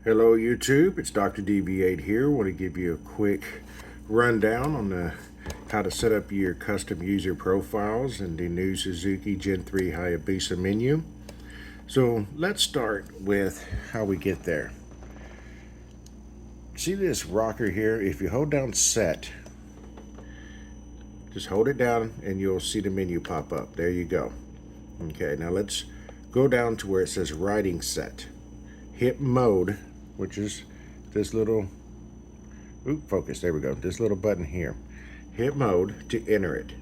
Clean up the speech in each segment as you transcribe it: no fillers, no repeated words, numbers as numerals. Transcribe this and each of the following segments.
Hello YouTube, it's Dr. DV8 here. I want to give you a quick rundown on how to set up your custom user profiles in the new Suzuki Gen 3 Hayabusa menu. So let's start with how we get there. See this rocker here? If you hold down set, just hold it down and you'll see the menu pop up. There you go. Okay, now let's go down to where it says writing set. Hit mode, which is this little, focus, there we go, this little button here. Hit mode to enter it.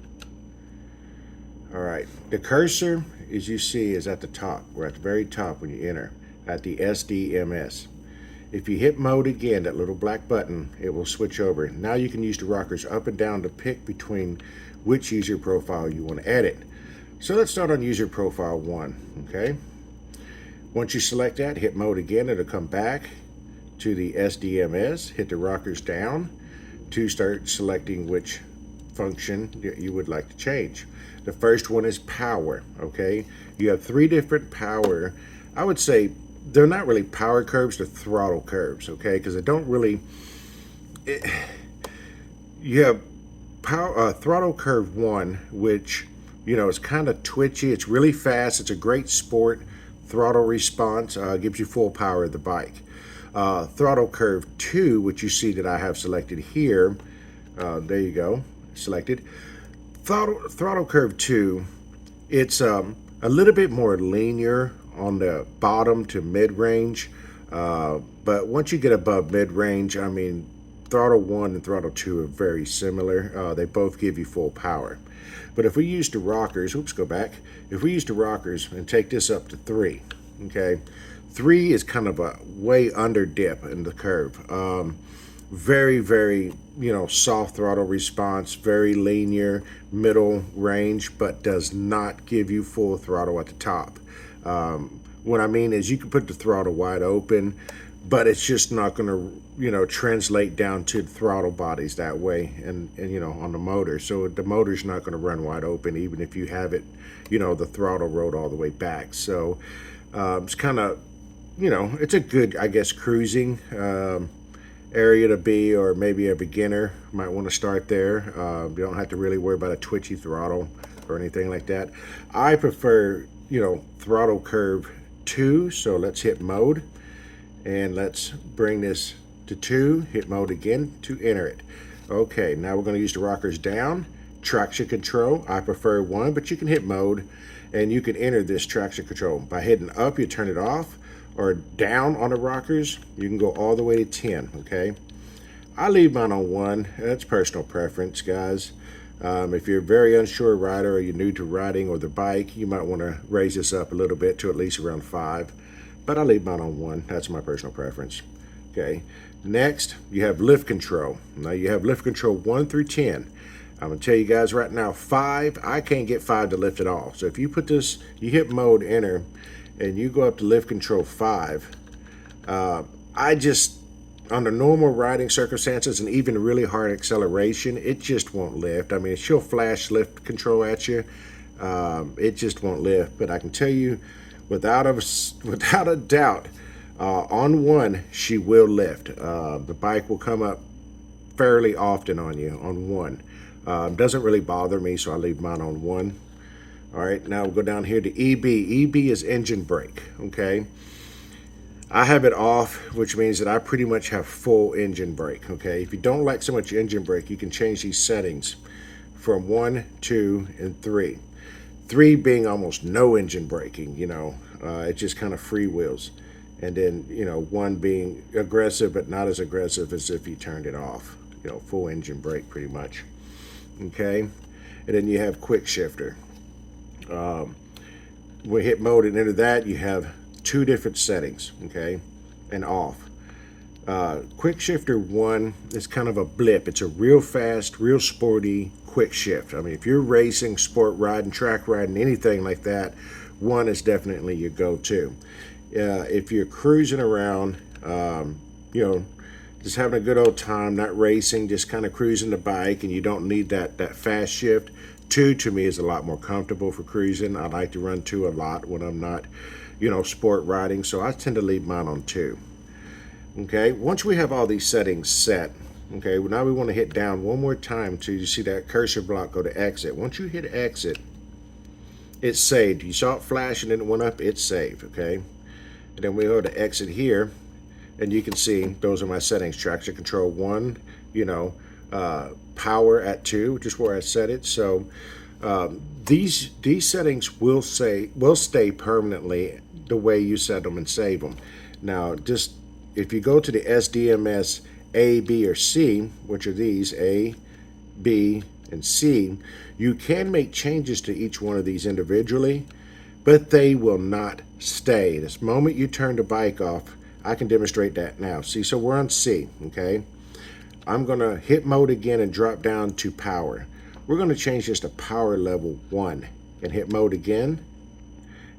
All right, the cursor, as you see, is at the top. We're at the very top when you enter, at the SDMS. If you hit mode again, that little black button, it will switch over. Now you can use the rockers up and down to pick between which user profile you want to edit. So let's start on user profile 1, okay? Once you select that, hit mode again, it'll come back to the SDMS, hit the rockers down to start selecting which function you would like to change. The first one is power, okay? You have 3 different power. I would say they're not really power curves, they're throttle curves, okay? Because they don't really, you have power, throttle curve 1, which, you know, it's kind of twitchy, it's really fast, it's a great sport. Throttle response gives you full power of the bike. Throttle curve 2, which you see that I have selected here, there you go, selected. Throttle curve 2, it's a little bit more linear on the bottom to mid-range, but once you get above mid-range, I mean, throttle 1 and throttle 2 are very similar. They both give you full power. But if we use the rockers, go back. If we use the rockers and take this up to 3, okay, 3 is kind of a way under dip in the curve. Very, very, you know, soft throttle response, very linear, middle range, but does not give you full throttle at the top. What I mean is you can put the throttle wide open, but it's just not going to, you know, translate down to the throttle bodies that way and you know, on the motor. So the motor's not going to run wide open even if you have it, you know, the throttle rolled all the way back. So it's kind of, you know, it's a good, I guess, cruising area to be, or maybe a beginner might want to start there. You don't have to really worry about a twitchy throttle or anything like that. I prefer, you know, throttle curve 2, so let's hit mode. And let's bring this to 2, hit mode again to enter it. Okay, now we're going to use the rockers down. Traction control, I prefer 1, but you can hit mode and you can enter this traction control. By hitting up, you turn it off, or down on the rockers, you can go all the way to 10, okay? I leave mine on 1, that's personal preference, guys. If you're a very unsure rider or you're new to riding or the bike, you might want to raise this up a little bit to at least around 5. But I leave mine on 1. That's my personal preference. Okay. Next, you have lift control. Now you have lift control 1 through 10. I'm going to tell you guys right now, 5, I can't get 5 to lift at all. So if you put this, you hit mode, enter, and you go up to lift control 5, I just, under normal riding circumstances and even really hard acceleration, it just won't lift. I mean, she'll flash lift control at you. It just won't lift. But I can tell you, without a doubt, on 1, she will lift. The bike will come up fairly often on you on 1. Doesn't really bother me, so I leave mine on 1. All right, now we'll go down here to EB. EB is engine brake, okay? I have it off, which means that I pretty much have full engine brake, okay? If you don't like so much engine brake, you can change these settings from 1, 2, and 3. 3 being almost no engine braking, you know, it just kind of freewheels. And then, you know, 1 being aggressive, but not as aggressive as if you turned it off, you know, full engine brake pretty much. Okay. And then you have quick shifter. We hit mode and enter that, you have 2 different settings, okay, and off. Quick shifter 1 is kind of a blip. It's a real fast, real sporty quick shift. I mean, if you're racing, sport riding, track riding, anything like that, 1 is definitely your go-to. If you're cruising around, you know, just having a good old time, not racing, just kind of cruising the bike, and you don't need that fast shift, 2 to me is a lot more comfortable for cruising. I like to run 2 a lot when I'm not, you know, sport riding, so I tend to leave mine on 2. Okay, once we have all these settings set, okay, well, now we want to hit down one more time till you see that cursor block go to exit. Once you hit exit, it's saved. You saw it flash and then it went up, it's saved, okay? And then we go to exit here, and you can see those are my settings. Traction control 1, you know, power at 2, which is where I set it. So these settings will stay permanently the way you set them and save them. Now, just if you go to the SDMS A, B, or C, which are these A, B, and C, you can make changes to each one of these individually, but they will not stay. This moment you turn the bike off, I can demonstrate that now. See, so we're on C, okay? I'm gonna hit mode again and drop down to power. We're gonna change this to power level 1 and hit mode again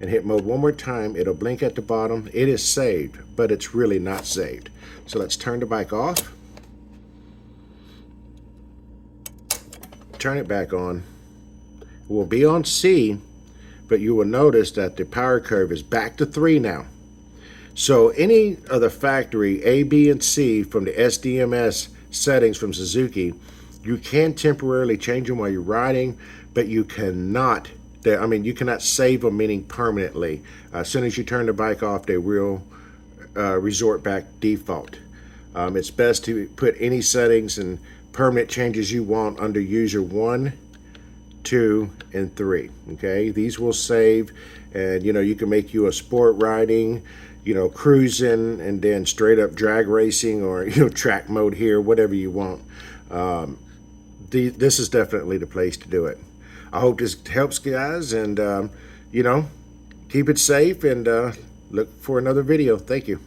and hit mode one more time. It'll blink at the bottom. It is saved, but it's really not saved. So let's turn the bike off. Turn it back on. We'll be on C, but you will notice that the power curve is back to 3 now. So any of the factory A, B, and C from the SDMS settings from Suzuki, you can temporarily change them while you're riding, but you cannot, you cannot save them, meaning permanently. As soon as you turn the bike off, they will resort back default. It's best to put any settings and permanent changes you want under user 1, 2, and 3. Okay, these will save, and you can make you a sport riding, cruising, and then straight up drag racing, or track mode here, whatever you want. This is definitely the place to do it. I hope this helps, guys, and keep it safe, and look for another video. Thank you.